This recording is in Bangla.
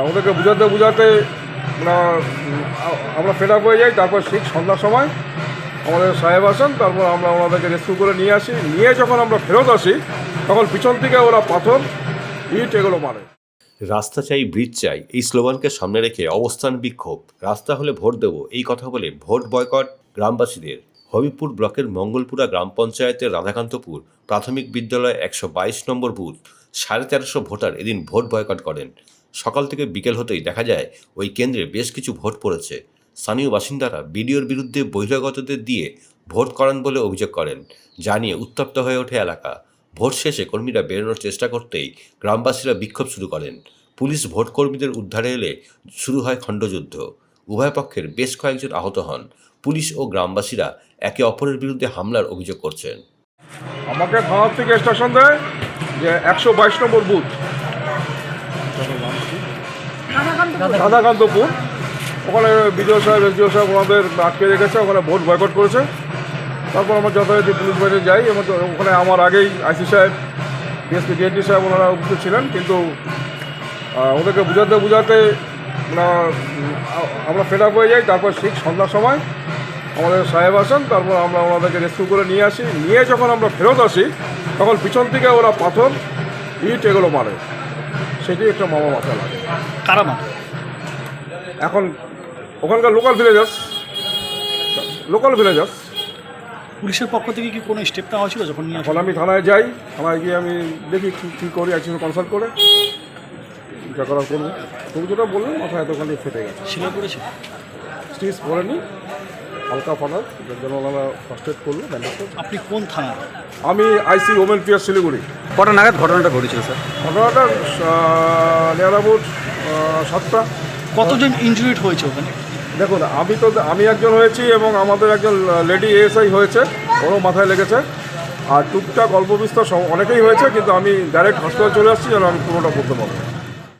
ওদেরকে বুঝাতে আমরা ফেড আপ হয়ে যাই। তারপর ঠিক সন্ধ্যার সময় আমাদের সাহেব আসেন, তারপর আমরা ওনাদেরকে রেস্কিউ করে নিয়ে আসি। নিয়ে যখন আমরা ফেরত আসি তখন পিছন থেকে ওরা পাথর, ইট এগুলো মারে। রাস্তা চাই, ব্রিজ চাই, এই স্লোগানকে সামনে রেখে অবস্থান বিক্ষোভ। রাস্তা হলে ভোট দেব, এই কথা বলে ভোট বয়কট গ্রামবাসীদের। হবিবপুর ব্লকের মঙ্গলপুরা গ্রাম পঞ্চায়েতের রাধাকান্তপুর প্রাথমিক বিদ্যালয় 122 নম্বর বুথ 1350 ভোটার এদিন ভোট বয়কট করেন। সকাল থেকে বিকেল হতেই দেখা যায় ওই কেন্দ্রে বেশ কিছু ভোট পড়েছে। স্থানীয় বাসিন্দারা বিডিওর বিরুদ্ধে বহিরাগতদের দিয়ে ভোট করান বলে অভিযোগ করেন। যা নিয়ে উত্তপ্ত হয়ে ওঠে এলাকা। ভোট শেষে কর্মীরা বেরোনোর চেষ্টা করতেই গ্রামবাসীরা বিক্ষোভ শুরু করেন। পুলিশ ভোটকর্মীদের উদ্ধারে এলে শুরু হয় খণ্ডযুদ্ধ। উভয় পক্ষের বেশ কয়েকজন আহত হন। পুলিশ ও গ্রামবাসীরা একে অপরের বিরুদ্ধে হামলার অভিযোগ করছেন। আমাকে থানার থেকে স্টেশন দেয় যে 122 নম্বর বুথ রাধাকান্তপুর, ওখানে বিডিও সাহেব এসডিও সাহেব ওনাদের আটকে রেখেছে, ওখানে ভোট বয়কট করেছে। তারপর আমরা যথারীতি পুলিশ বাহিনী যাই। ওখানে আমার আগেই আইসি সাহেব, ডিএসপি ডিএনটি সাহেব ওনারা উপস্থিত ছিলেন। কিন্তু ওদেরকে বুঝাতে আমরা ফেড আপ হয়ে যাই। তারপর ঠিক সন্ধ্যার সময় আমাদের সাহেব আসেন, তারপর আমরা ওনাদেরকে রেস্কিউ করে নিয়ে আসি। নিয়ে যখন আমরা ফেরত আসি তখন পিছন থেকে ওরা পাথর, ইট এগুলো মারে। সেটি একটা মাথা লাগে। কারা মারে? এখন ওখানকার লোকাল ভিলেজার্স। পুলিশের পক্ষ থেকে কি কোনো স্টেপ নেওয়া হয়েছিল যখন নিয়ে এখন আমি থানায় যাই, থানায় গিয়ে আমি দেখি কী করি, একসাথে কনসাল্ট করে যা করার করবো। তুমি যেটা বললেন মাথায় এতখানি ফেটে গেছে। শিলা করেছে? স্টিচ পড়েনি, হালকা ফাটার, যার জন্য ওনারা ফার্স্ট এড করলো, ব্যান্ডেজ করলো। আপনি কোন থানা? আমি আইসি ওমেন পিয়ার শিলিগুড়ি। কটা নাগাদ ঘটনাটা ঘটেছিল স্যার? ঘটনাটা নিয়ার অ্যাবাউট 7টা। কতজন ইনজুরিড হয়েছে ওখানে? দেখুন, আমি একজন হয়েছি এবং আমাদের একজন লেডি এএসআই হয়েছে, ওরও মাথায় লেগেছে। আর টুকটাক অল্প বিস্তর অনেকেই হয়েছে, কিন্তু আমি ডাইরেক্ট হসপিটাল চলে আসছি যেন আমি পুরোটা করতে পারবো।